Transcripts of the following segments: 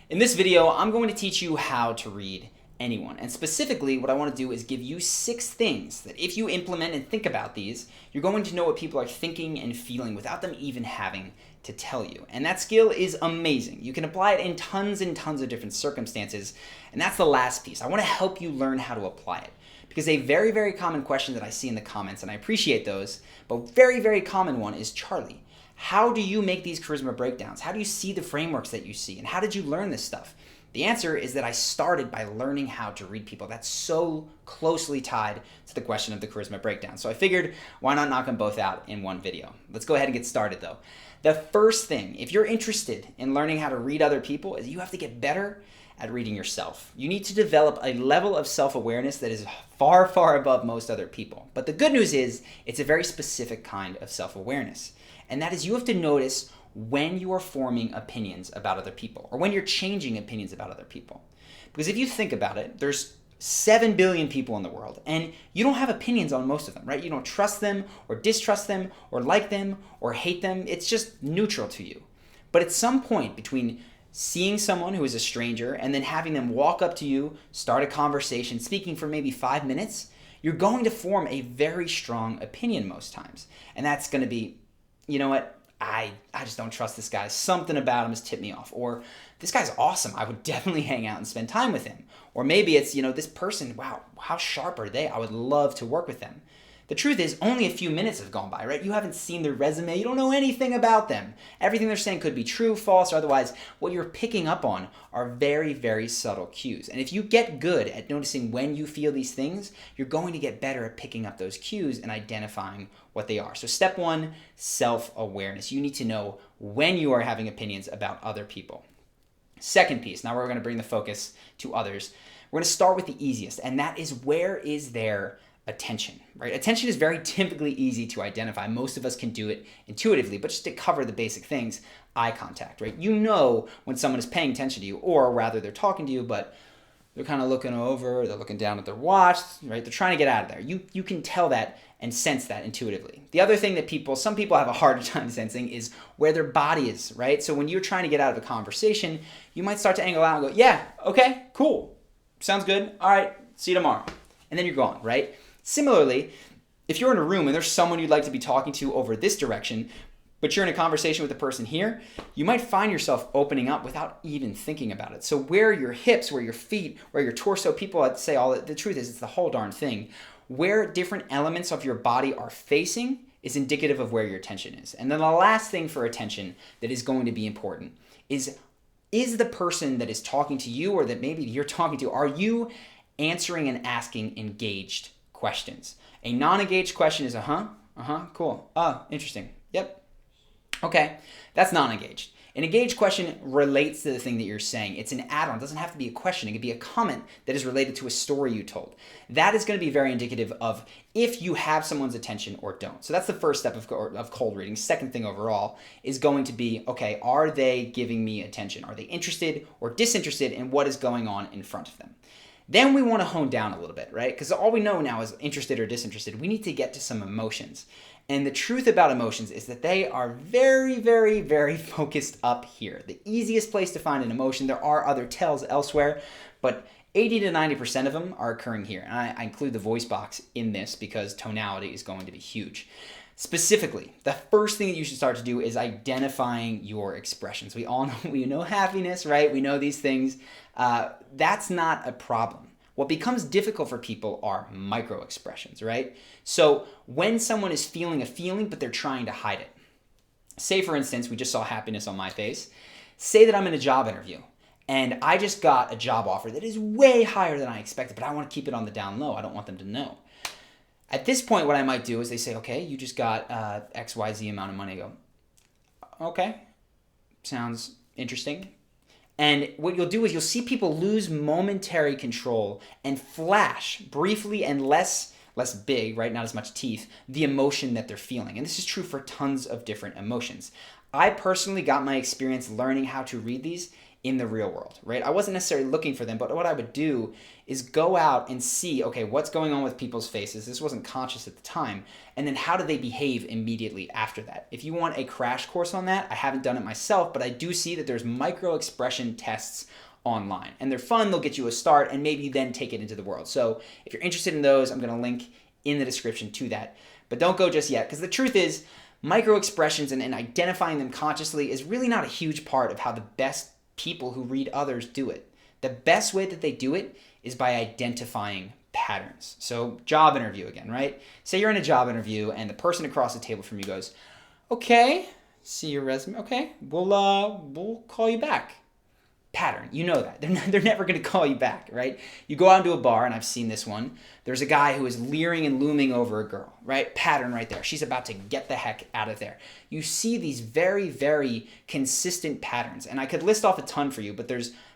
In this video, I'm going to teach you how to read anyone. And specifically, what I want to do is give you 6 things that if you implement and think about these, you're going to know what people are thinking and feeling without them even having to tell you. And that skill is amazing. You can apply it in tons and tons of different circumstances. And that's the last piece. I want to help you learn how to apply it. Because a very, very common question that I see in the comments, and I appreciate those, but very, very common one is, Charlie, how do you make these charisma breakdowns? How do you see the frameworks that you see? And how did you learn this stuff? The answer is that I started by learning how to read people. That's so closely tied to the question of the charisma breakdown. So I figured, why not knock them both out in one video? Let's go ahead and get started though. The first thing, if you're interested in learning how to read other people, is you have to get better at reading yourself. You need to develop a level of self-awareness that is far, far above most other people. But the good news is, it's a very specific kind of self-awareness. And that is, you have to notice when you are forming opinions about other people, or when you're changing opinions about other people. Because if you think about it, there's 7 billion people in the world, and you don't have opinions on most of them, right? You don't trust them, or distrust them, or like them, or hate them. It's just neutral to you. But at some point between seeing someone who is a stranger and then having them walk up to you, start a conversation, speaking for maybe 5 minutes, you're going to form a very strong opinion most times. And that's going to be, you know what, I just don't trust this guy. Something about him has tipped me off. Or this guy's awesome. I would definitely hang out and spend time with him. Or maybe it's, this person, wow, how sharp are they? I would love to work with them. The truth is, only a few minutes have gone by, right? You haven't seen their resume. You don't know anything about them. Everything they're saying could be true, false, or otherwise. What you're picking up on are very, very subtle cues. And if you get good at noticing when you feel these things, you're going to get better at picking up those cues and identifying what they are. So step 1, self-awareness. You need to know when you are having opinions about other people. Second piece, now we're going to bring the focus to others. We're going to start with the easiest, and that is, where is their attention, right? Attention is very typically easy to identify. Most of us can do it intuitively, but just to cover the basic things, eye contact, right? You know when someone is paying attention to you, or rather they're talking to you, but they're kind of looking over, they're looking down at their watch, right? They're trying to get out of there. You can tell that and sense that intuitively. The other thing that some people have a harder time sensing is where their body is, right? So when you're trying to get out of a conversation, you might start to angle out and go, yeah, okay, cool, sounds good, all right, see you tomorrow. And then you're gone, right? Similarly, if you're in a room and there's someone you'd like to be talking to over this direction, but you're in a conversation with a person here, you might find yourself opening up without even thinking about it. So where your hips, where your feet, where your torso, people say all that, the truth is it's the whole darn thing. Where different elements of your body are facing is indicative of where your attention is. And then the last thing for attention that is going to be important is the person that is talking to you, or that maybe you're talking to, are you answering and asking engaged questions? A non-engaged question is cool, interesting, yep, okay, that's non-engaged. An engaged question relates to the thing that you're saying. It's an add-on. It doesn't have to be a question. It could be a comment that is related to a story you told. That is going to be very indicative of if you have someone's attention or don't. So that's the first step of cold reading. Second thing overall is going to be, okay, are they giving me attention? Are they interested or disinterested in what is going on in front of them? Then we want to hone down a little bit, right? Because all we know now is interested or disinterested. We need to get to some emotions. And the truth about emotions is that they are very, very, very focused up here. The easiest place to find an emotion, there are other tells elsewhere, but 80 to 90% of them are occurring here. And I include the voice box in this because tonality is going to be huge. Specifically, the first thing that you should start to do is identifying your expressions. We know happiness, right? We know these things. That's not a problem. What becomes difficult for people are micro expressions, right? So when someone is feeling a feeling, but they're trying to hide it. Say, for instance, we just saw happiness on my face. Say that I'm in a job interview and I just got a job offer that is way higher than I expected, but I want to keep it on the down low. I don't want them to know. At this point, what I might do is they say, okay, you just got XYZ amount of money. I go, okay, sounds interesting. And what you'll do is you'll see people lose momentary control and flash briefly and less big, right? Not as much teeth, the emotion that they're feeling. And this is true for tons of different emotions. I personally got my experience learning how to read these in the real world, right? I wasn't necessarily looking for them, but what I would do is go out and see, okay, what's going on with people's faces? This wasn't conscious at the time. And then how do they behave immediately after that? If you want a crash course on that, I haven't done it myself, but I do see that there's micro expression tests online, and they're fun. They'll get you a start and maybe then take it into the world. So if you're interested in those, I'm going to link in the description to that, but don't go just yet, because the truth is micro expressions and identifying them consciously is really not a huge part of how the best people who read others do it. The best way that they do it is by identifying patterns. So job interview again, right? Say you're in a job interview and the person across the table from you goes, okay, see your resume. Okay, we'll call you back. Pattern. You know that. They're never going to call you back, right? You go out into a bar, and I've seen this one. There's a guy who is leering and looming over a girl, right? Pattern right there. She's about to get the heck out of there. You see these very, very consistent patterns, and I could list off a ton for you, but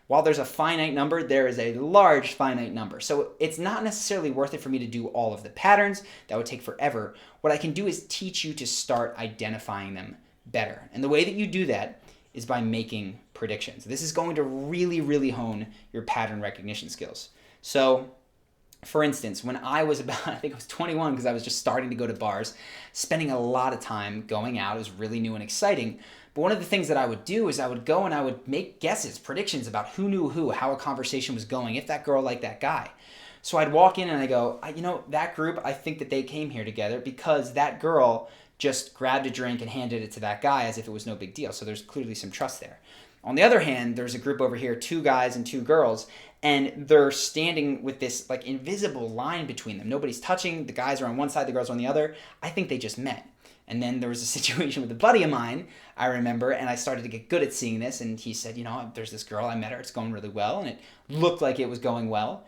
while there's a finite number, there is a large finite number. So it's not necessarily worth it for me to do all of the patterns. That would take forever. What I can do is teach you to start identifying them better. And the way that you do that is by making predictions. This is going to really, really hone your pattern recognition skills. So, for instance, when I was I think I was 21, because I was just starting to go to bars, spending a lot of time going out. It was really new and exciting. But one of the things that I would do is I would go and I would make guesses, predictions about who knew who, how a conversation was going, if that girl liked that guy. So I'd walk in and I go, that group, I think that they came here together because that girl just grabbed a drink and handed it to that guy as if it was no big deal. So there's clearly some trust there. On the other hand, there's a group over here, 2 guys and 2 girls, and they're standing with this like invisible line between them. Nobody's touching. The guys are on one side, the girls are on the other. I think they just met. And then there was a situation with a buddy of mine, I remember, and I started to get good at seeing this. And he said, there's this girl, I met her, it's going really well. And it looked like it was going well.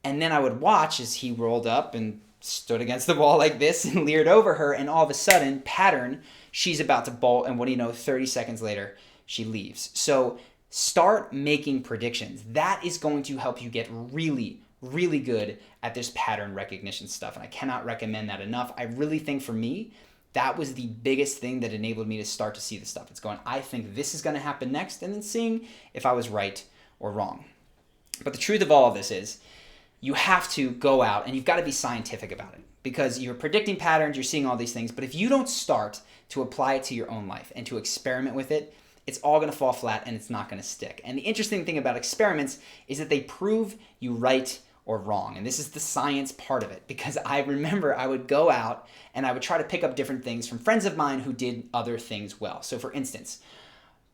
And then I would watch as he rolled up and stood against the wall like this and leered over her, and all of a sudden, pattern, she's about to bolt, and what do you know, 30 seconds later, she leaves. So start making predictions. That is going to help you get really, really good at this pattern recognition stuff, and I cannot recommend that enough. I really think for me, that was the biggest thing that enabled me to start to see the stuff. It's going, I think this is going to happen next, and then seeing if I was right or wrong. But the truth of all of this is, you have to go out and you've got to be scientific about it, because you're predicting patterns, you're seeing all these things, but if you don't start to apply it to your own life and to experiment with it, it's all going to fall flat and it's not going to stick. And the interesting thing about experiments is that they prove you right or wrong. And this is the science part of it, because I remember I would go out and I would try to pick up different things from friends of mine who did other things well. So for instance,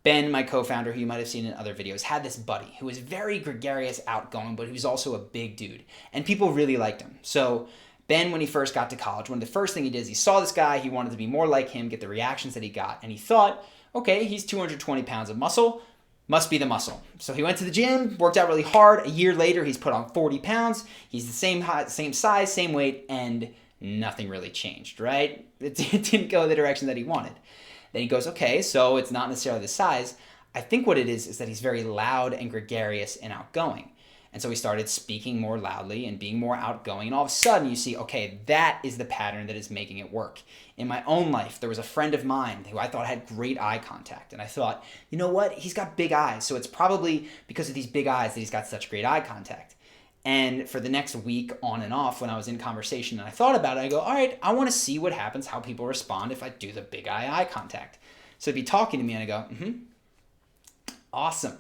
Ben, my co-founder, who you might have seen in other videos, had this buddy who was very gregarious, outgoing, but he was also a big dude. And people really liked him. So Ben, when he first got to college, one of the first things he did is he saw this guy, he wanted to be more like him, get the reactions that he got, and he thought, okay, he's 220 pounds of muscle, must be the muscle. So he went to the gym, worked out really hard. A year later, he's put on 40 pounds. He's the same height, same size, same weight, and nothing really changed, right? It didn't go the direction that he wanted. Then he goes, okay, so it's not necessarily the size. I think what it is that he's very loud and gregarious and outgoing. And so he started speaking more loudly and being more outgoing. And all of a sudden you see, okay, that is the pattern that is making it work. In my own life, there was a friend of mine who I thought had great eye contact. And I thought, you know what? He's got big eyes. So it's probably because of these big eyes that he's got such great eye contact. And for the next week on and off, when I was in conversation and I thought about it, I go, all right, I want to see what happens, how people respond if I do the big eye contact. So he'd be talking to me and I go, awesome.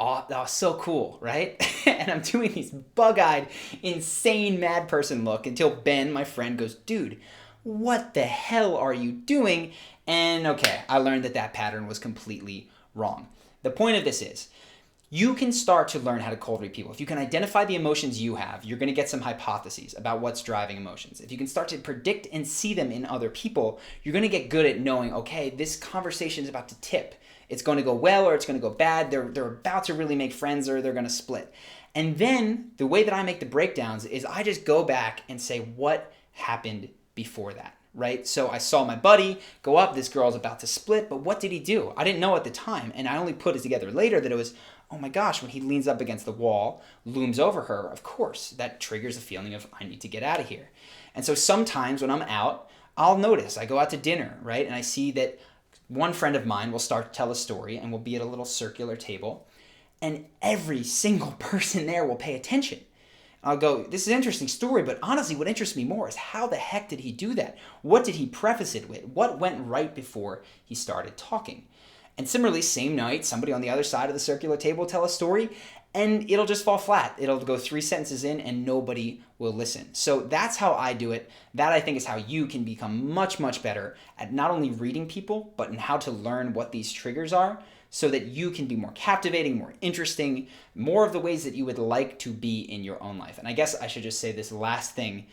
Oh, that was so cool, right? And I'm doing these bug-eyed, insane mad person look until Ben, my friend, goes, dude, what the hell are you doing? And okay, I learned that pattern was completely wrong. The point of this is, you can start to learn how to cold read people. If you can identify the emotions you have, you're going to get some hypotheses about what's driving emotions. If you can start to predict and see them in other people, you're going to get good at knowing, okay, this conversation is about to tip. It's going to go well or it's going to go bad. They're about to really make friends or they're going to split. And then the way that I make the breakdowns is I just go back and say what happened before that, right? So I saw my buddy go up, this girl's about to split, but what did he do? I didn't know at the time, and I only put it together later that it was, oh my gosh, when he leans up against the wall, looms over her, of course, that triggers a feeling of I need to get out of here. And so sometimes when I'm out, I'll notice, I go out to dinner, right? And I see that one friend of mine will start to tell a story and we'll be at a little circular table. and every single person there will pay attention. I'll go, this is an interesting story, but honestly, what interests me more is how the heck did he do that? What did he preface it with? What went right before he started talking? And similarly, same night, somebody on the other side of the circular table will tell a story, and it'll just fall flat. It'll go 3 sentences in, and nobody will listen. So that's how I do it. That, I think, is how you can become much, much better at not only reading people, but in how to learn what these triggers are, so that you can be more captivating, more interesting, more of the ways that you would like to be in your own life. And I guess I should just say this last thing.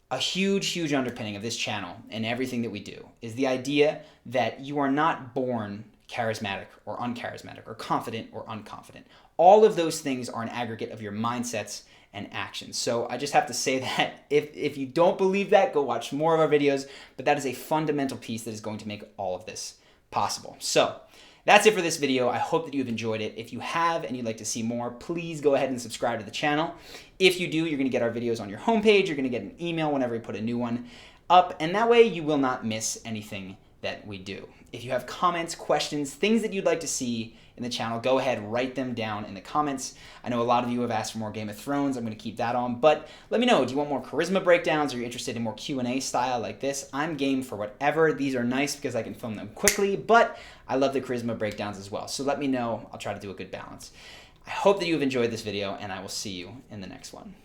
A huge, huge underpinning of this channel and everything that we do is the idea that you are not born charismatic or uncharismatic or confident or unconfident. All of those things are an aggregate of your mindsets and actions. So I just have to say that if you don't believe that, go watch more of our videos, but that is a fundamental piece that is going to make all of this possible. So that's it for this video. I hope that you've enjoyed it. If you have and you'd like to see more, please go ahead and subscribe to the channel. If you do, you're going to get our videos on your homepage. You're going to get an email whenever we put a new one up, and that way you will not miss anything that we do. If you have comments, questions, things that you'd like to see in the channel, go ahead, write them down in the comments. I know a lot of you have asked for more Game of Thrones. I'm going to keep that on, but let me know. Do you want more charisma breakdowns? Are you interested in more Q&A style like this? I'm game for whatever. These are nice because I can film them quickly, but I love the charisma breakdowns as well. So let me know. I'll try to do a good balance. I hope that you have enjoyed this video, and I will see you in the next one.